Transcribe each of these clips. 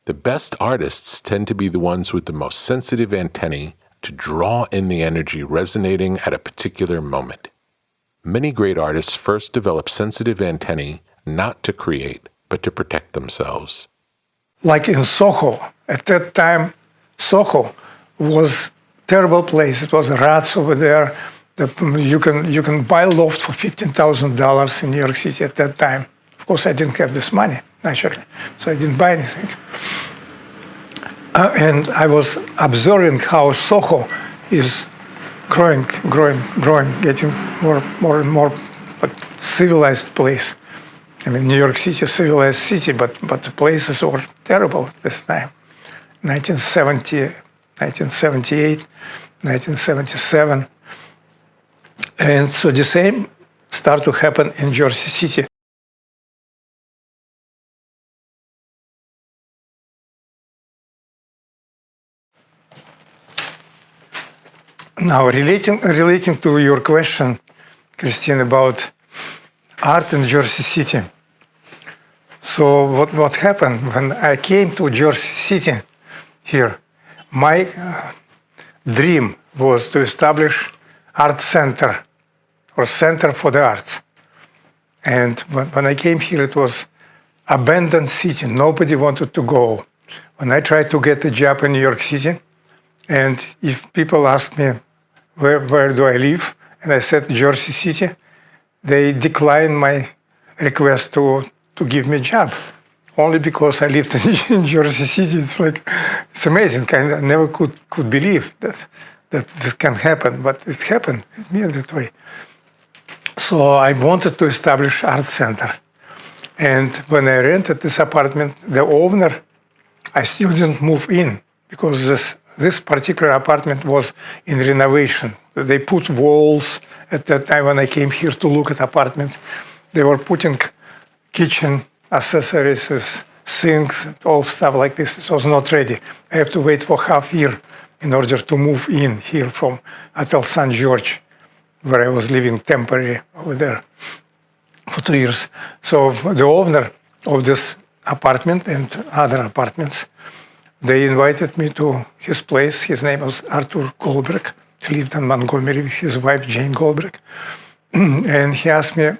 The best artists tend to be the ones with the most sensitive antennae to draw in the energy resonating at a particular moment. Many great artists first develop sensitive antennae not to create, but to protect themselves. Like in Soho, at that time, Soho was a terrible place. It was rats over there. You can buy a loft for $15,000 in New York City at that time. Of course, I didn't have this money, naturally, so I didn't buy anything. And I was observing how Soho is growing, getting more and more civilized place. I mean, New York City, civilized city, but the places were terrible at this time. 1970, 1978, 1977. And so the same started to happen in Jersey City. Now, relating to your question, Christine, about art in Jersey City. So what happened when I came to Jersey City here, my dream was to establish art center or center for the arts. And when I came here, it was abandoned city. Nobody wanted to go. When I tried to get a job in New York City, and if people ask me, where do I live? And I said, Jersey City, they declined my request to give me a job. Only because I lived in Jersey City. It's amazing. I never could believe that this can happen, but it happened. It's me that way. So I wanted to establish art center. And when I rented this apartment, the owner, I still didn't move in because this particular apartment was in renovation. They put walls at that time when I came here to look at apartment. They were putting kitchen accessories, sinks, all stuff like this. It was not ready. I have to wait for half year in order to move in here from Hotel St. George, where I was living temporarily over there for 2 years. So the owner of this apartment and other apartments, they invited me to his place. His name was Arthur Goldberg. He lived in Montgomery with his wife, Jane Goldberg. And he asked me,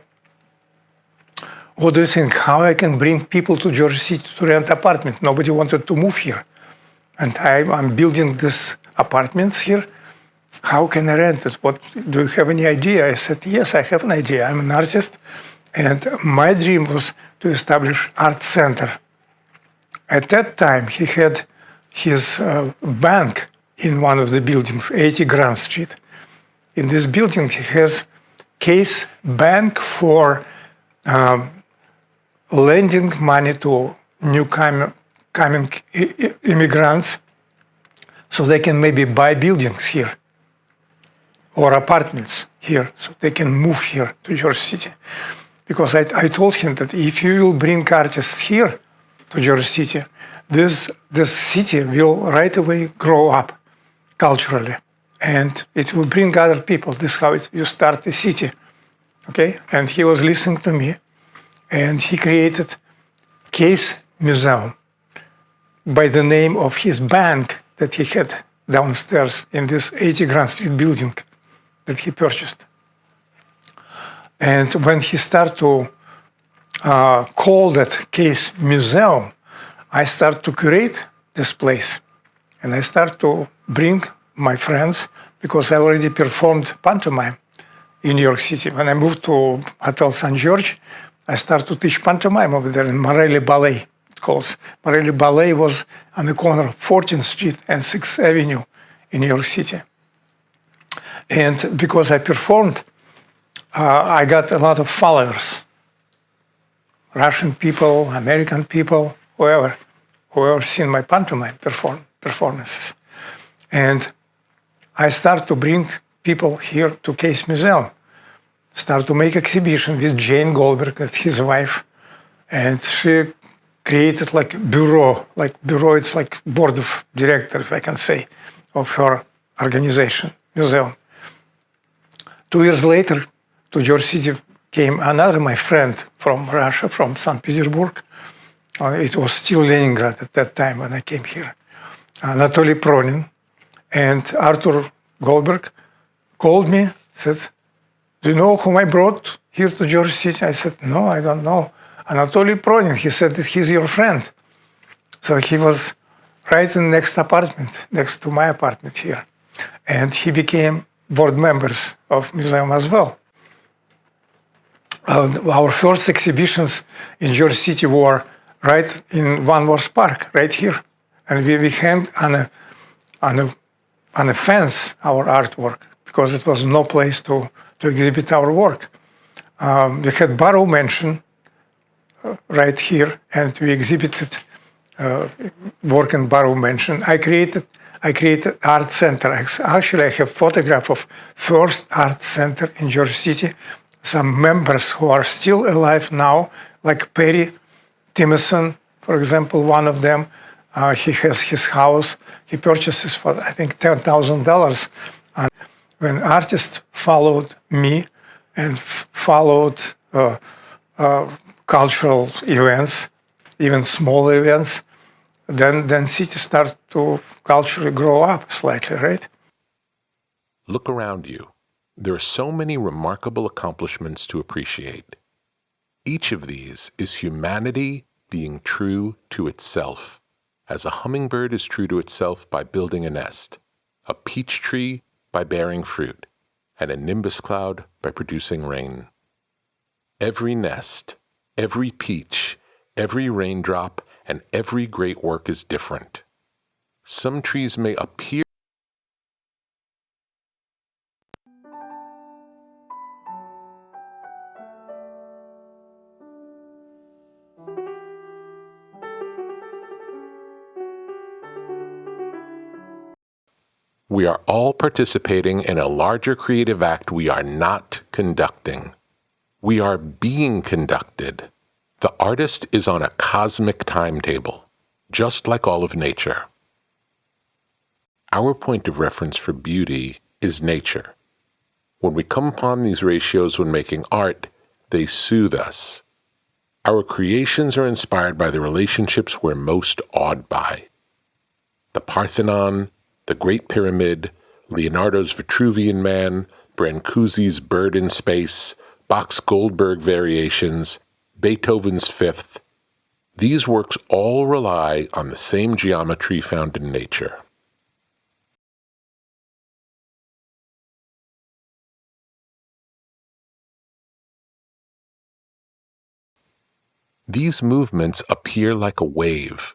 what do you think? How I can bring people to Jersey City to rent apartment? Nobody wanted to move here. And I'm building these apartments here. How can I rent it? Do you have any idea? I said, yes, I have an idea. I'm an artist. And my dream was to establish art center. At that time, he had his bank in one of the buildings, 80 Grand Street. In this building, he has Case Bank for lending money to new coming immigrants so they can maybe buy buildings here or apartments here so they can move here to Jersey City. Because I told him that if you will bring artists here to Jersey City, this city will right away grow up culturally, and it will bring other people. This is how you start a city, okay? And he was listening to me, and he created Case Museum by the name of his bank that he had downstairs in this 80 Grand Street building that he purchased. And when he started to call that Case Museum, I started to curate this place. And I started to bring my friends, because I already performed pantomime in New York City. When I moved to Hotel St. George, I started to teach pantomime over there in Morelli Ballet. It calls Morelli Ballet was on the corner of 14th Street and 6th Avenue in New York City. And because I performed, I got a lot of followers. Russian people, American people, whoever seen my pantomime performances. And I started to bring people here to Case Museum. Start to make exhibition with Jane Goldberg, his wife, and she created like bureau, it's like board of director, if I can say, of her organization, museum. 2 years later, to Jersey City came another my friend from Russia, from St. Petersburg, It was still Leningrad at that time when I came here. Anatoly Pronin and Arthur Goldberg called me, said, "Do you know whom I brought here to Jersey City?" I said, "No, I don't know. Anatoly Pronin." He said that he's your friend. So he was right in the next apartment, next to my apartment here. And he became board members of museum as well. Our first exhibitions in Jersey City were right in VanVorst Park, right here. And we hang on a fence our artwork because it was no place to exhibit our work. We had Barrow Mansion right here, and we exhibited work in Barrow Mansion. I created art center. Actually, I have photograph of first art center in Jersey City. Some members who are still alive now, like Perry Timmerson, for example, one of them. He has his house. He purchases for, I think, $10,000. And when artists followed me and followed cultural events, even small events, then cities start to culturally grow up slightly, right? Look around you. There are so many remarkable accomplishments to appreciate. Each of these is humanity being true to itself, as a hummingbird is true to itself by building a nest, a peach tree by bearing fruit, and a nimbus cloud by producing rain. Every nest, every peach, every raindrop, and every great work is different. Some trees may appear We are all participating in a larger creative act we are not conducting. We are being conducted. The artist is on a cosmic timetable, just like all of nature. Our point of reference for beauty is nature. When we come upon these ratios when making art, they soothe us. Our creations are inspired by the relationships we're most awed by. The Parthenon, the Great Pyramid, Leonardo's Vitruvian Man, Brancusi's Bird in Space, Bach's Goldberg Variations, Beethoven's Fifth. These works all rely on the same geometry found in nature. These movements appear like a wave.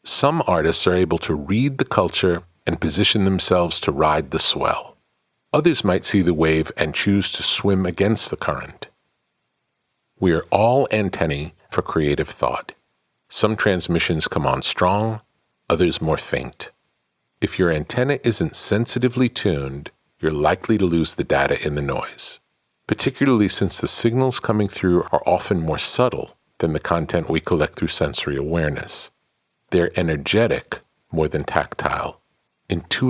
Some artists are able to read the culture and position themselves to ride the swell. Others might see the wave and choose to swim against the current. We are all antennae for creative thought. Some transmissions come on strong, others more faint. If your antenna isn't sensitively tuned, you're likely to lose the data in the noise, particularly since the signals coming through are often more subtle than the content we collect through sensory awareness. They're energetic more than tactile, intuitive